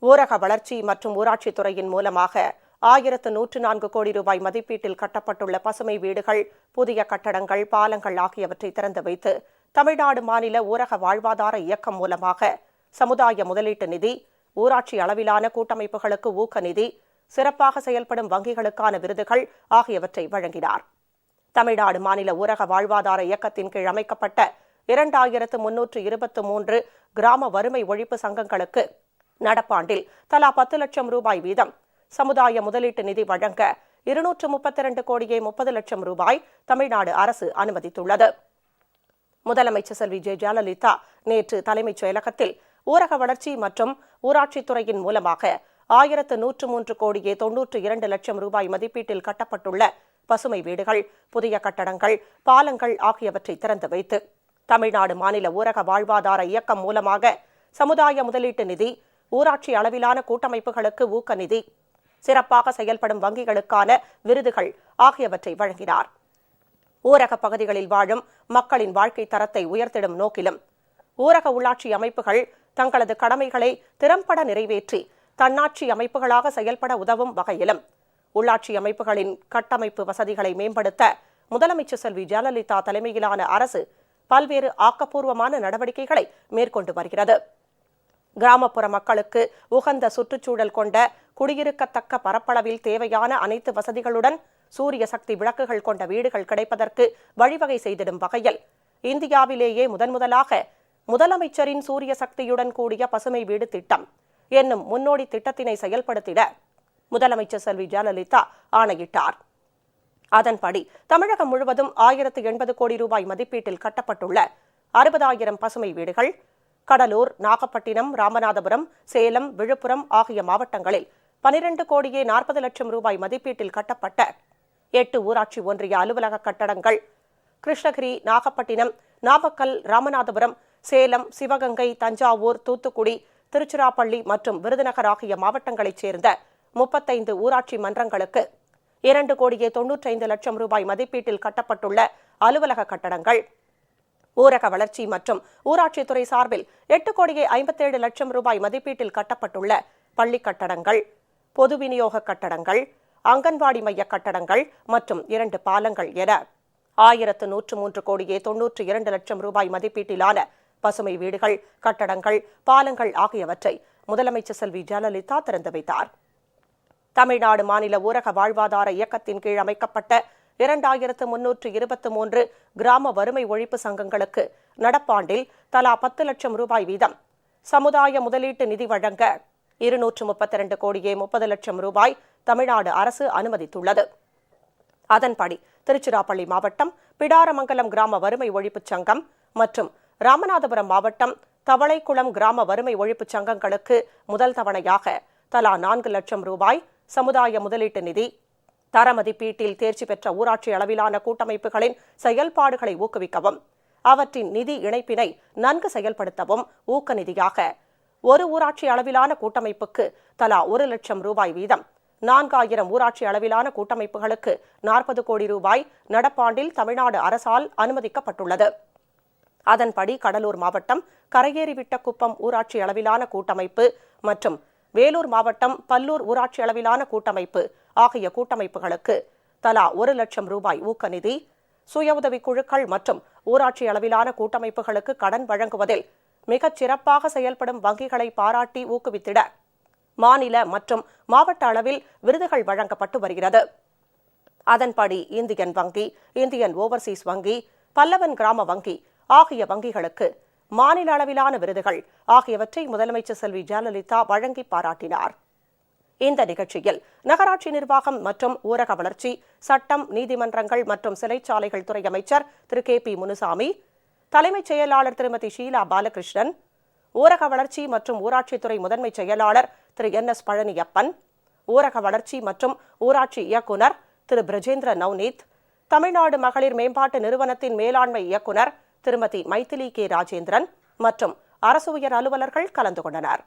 ஊரக வளர்ச்சி மற்றும் ஊராட்சித்துறையின் மூலமாக 1104 கோடி ரூபாய் மதிப்பீட்டில் கட்டப்பட்டுள்ள பசுமை வீடுகள், புதிய கட்டடங்கள், பாலங்கள் ஆகியவற்றை திறந்து வைத்து தமிழ்நாடு மாநில ஊரக வாழ்வாதார இயக்கம் மூலமாக சமுதாய முதலீட்டு நிதி, ஊராட்சி அளவிலான கூட்டமைப்புகளுக்கு ஊக்க நிதி, சிறப்பாக செயல்படும் வங்கிகளுக்கான விருதுகள் ஆகியவற்றை வழங்கினார். தமிழ்நாடு மாநில ஊரக வாழ்வாதார இயக்கத்தின் கீழ் அமைக்கப்பட்ட 2323 கிராம வறுமை ஒழிப்பு சங்கங்களுக்கு நடப்பாண்டில் தலா 10 லட்சம் ரூபாய் வீதம் சமுதாய முதலீட்டு நிதி வழங்க 232 கோடியே 30 லட்சம் ரூபாய் தமிழ்நாடு அரசு அனுமதித்துள்ளது. முதலமைச்சர் செல்வி ஜெயலலிதா நேற்று தலைமைச் செயலகத்தில் ஊரக வளர்ச்சி மற்றும் ஊராட்சித்துறையின் மூலமாக 1103 கோடியே 92 லட்சம் ரூபாய் மதிப்பீட்டில் கட்டப்பட்டுள்ள பசுமை வீடுகள், புதிய கட்டடங்கள், பாலங்கள் ஆகியவற்றை திறந்து வைத்து தமிழ்நாடு மாநில ஊரக வாழ்வாதார இயக்கம் மூலமாக சமுதாய முதலீட்டு நிதி, ஊராட்சி அளவிலான கூட்டமைப்புகளுக்கு ஊக்க நிதி, சிறப்பாக செயல்படும் வங்கிகளுக்கான விருதுகள் ஆகியவற்றை வழங்கினார். ஊரக பகுதிகளில் வாழும் மக்களின் வாழ்க்கை தரத்தை உயர்த்திடும் நோக்கிலும் ஊரக உள்ளாட்சி அமைப்புகள் தங்களது கடமைகளை திறம்பட நிறைவேற்றி தன்னாட்சி அமைப்புகளாக செயல்பட உதவும் வகையிலும் உள்ளாட்சி அமைப்புகளின் கட்டமைப்பு வசதிகளை மேம்படுத்த முதலமைச்சர் செல்வி ஜெயலலிதா தலைமையிலான அரசு பல்வேறு ஆக்கப்பூர்வமான நடவடிக்கைகளை மேற்கொண்டு வருகிறது. கிராமப்புற மக்களுக்கு உகந்த சுற்றுச்சூழல் கொண்ட குடியிருக்கத்தக்க பரப்பளவில் தேவையான அனைத்து வசதிகளுடன் சூரிய சக்தி விளக்குகள் கொண்ட வீடுகள் கிடைப்பதற்கு வழிவகை செய்திடும் வகையில் இந்தியாவிலேயே முதன்முதலாக முதலமைச்சரின் சூரிய சக்தியுடன் கூடிய பசுமை வீடு திட்டம் என்னும் முன்னோடி திட்டத்தினை செயல்படுத்திட முதலமைச்சர் செல்வி ஜெயலலிதா ஆணையிட்டார். அதன்படி தமிழகம் முழுவதும் 1080 கோடி ரூபாய் மதிப்பீட்டில் கட்டப்பட்டுள்ள 60,000 பசுமை வீடுகள் கடலூர், நாகப்பட்டினம், ராமநாதபுரம், சேலம், விழுப்புரம் ஆகிய மாவட்டங்களில் 12 கோடியே 40 லட்சம் ரூபாய் மதிப்பீட்டில் கட்டப்பட்ட 8 ஊராட்சி ஒன்றிய அலுவலக கட்டடங்கள் கிருஷ்ணகிரி, நாகப்பட்டினம், நாமக்கல், ராமநாதபுரம், சேலம், சிவகங்கை, தஞ்சாவூர், தூத்துக்குடி, திருச்சிராப்பள்ளி மற்றும் விருதுநகர் ஆகிய மாவட்டங்களைச் சேர்ந்த 35 ஊராட்சி மன்றங்களுக்கு 2 கோடியே 95 லட்சம் ரூபாய் மதிப்பீட்டில் கட்டப்பட்டுள்ள அலுவலக கட்டடங்கள், ஊரக வளர்ச்சி மற்றும் ஊராட்சித்துறை சார்பில் 8 கோடியே 57 லட்சம் ரூபாய் மதிப்பீட்டில் கட்டப்பட்டுள்ள பள்ளி கட்டடங்கள், பொது விநியோக கட்டடங்கள், அங்கன்வாடி மைய கட்டடங்கள் மற்றும் 2 பாலங்கள் என 1103 கோடியே 92 லட்சம் ரூபாய் மதிப்பீட்டிலான பசுமை வீடுகள், கட்டடங்கள், பாலங்கள் ஆகியவற்றை முதலமைச்சர் செல்வி ஜெயலலிதா திறந்து வைத்தார். தமிழ்நாடு மாநில ஊரக வாழ்வாதார இயக்கத்தின் கீழ் அமைக்கப்பட்ட 2323 கிராம வறுமை ஒழிப்பு சங்கங்களுக்கு நடப்பாண்டில் தலா 10 லட்சம் ரூபாய் வீதம் சமுதாய முதலீட்டு நிதி வழங்க 232 கோடியே 30 லட்சம் ரூபாய் தமிழ்நாடு அரசு அனுமதித்துள்ளது. அதன்படி திருச்சிராப்பள்ளி மாவட்டம் பிடாரமங்கலம் கிராம வறுமை ஒழிப்பு சங்கம் மற்றும் ராமநாதபுரம் மாவட்டம் தவளைக்குளம் கிராம வறுமை ஒழிப்பு சங்கங்களுக்கு முதல் தவணையாக தலா 4 லட்சம் ரூபாய் சமுதாய முதலீட்டு நிதி, தர மதிப்பீட்டில் தேர்ச்சி பெற்ற ஊராட்சி அளவிலான கூட்டமைப்புகளின் செயல்பாடுகளை ஊக்குவிக்கவும், அவற்றின் நிதி இணைப்பினை நன்கு செயல்படுத்தவும் ஊக்க நிதியாக ஒரு ஊராட்சி அளவிலான கூட்டமைப்புக்கு தலா 1 லட்சம் ரூபாய் வீதம் 4000 ஊராட்சி அளவிலான கூட்டமைப்புகளுக்கு 40 கோடி ரூபாய் நடப்பாண்டில் தமிழ்நாடு அரசால் அனுமதிக்கப்பட்டுள்ளது. அதன்படி கடலூர் மாவட்டம் கரையேறிவிட்டகுப்பம் ஊராட்சி அளவிலான கூட்டமைப்பு மற்றும் வேலூர் மாவட்டம் பல்லூர் ஊராட்சி அளவிலான கூட்டமைப்பு ஆகிய கூட்டமைப்புகளுக்கு தலா 1 லட்சம் ரூபாய் ஊக்க நிதி, சுய உதவிக் குழுக்கள் மற்றும் ஊராட்சி அளவிலான கூட்டமைப்புகளுக்கு கடன் வழங்குவதில் மிகச் சிறப்பாக செயல்படும் வங்கிகளை பாராட்டி ஊக்குவித்திட மாநில மற்றும் மாவட்ட அளவில் விருதுகள் வழங்கப்பட்டு வருகிறது. அதன்படி இந்தியன் வங்கி, இந்தியன் ஓவர்சீஸ் வங்கி, பல்லவன் கிராம வங்கி ஆகிய வங்கிகளுக்கு மாநில அளவிலான விருதுகள் ஆகியவற்றை முதலமைச்சர் செல்வி ஜெயலலிதா வழங்கி பாராட்டினார். இந்த நிகழ்ச்சியில் நகராட்சி நிர்வாகம் மற்றும் ஊரக வளர்ச்சி, சட்டம், நீதிமன்றங்கள் மற்றும் சிறைச்சாலைகள் துறை அமைச்சர் திரு கே பி முனுசாமி, தலைமைச் செயலாளர் திருமதி ஷீலா பாலகிருஷ்ணன், ஊரக வளர்ச்சி மற்றும் ஊராட்சித்துறை முதன்மை செயலாளர் திரு NS பழனியப்பன், ஊரக வளர்ச்சி மற்றும் ஊராட்சி இயக்குநர் திரு பிரஜேந்திர நவ்னீத், தமிழ்நாடு மகளிர் மேம்பாட்டு நிறுவனத்தின் மேலாண்மை இயக்குநர் திருமதி மைதிலி கே ராஜேந்திரன் மற்றும் அரசு உயர் அலுவலர்கள் கலந்து கொண்டனர்.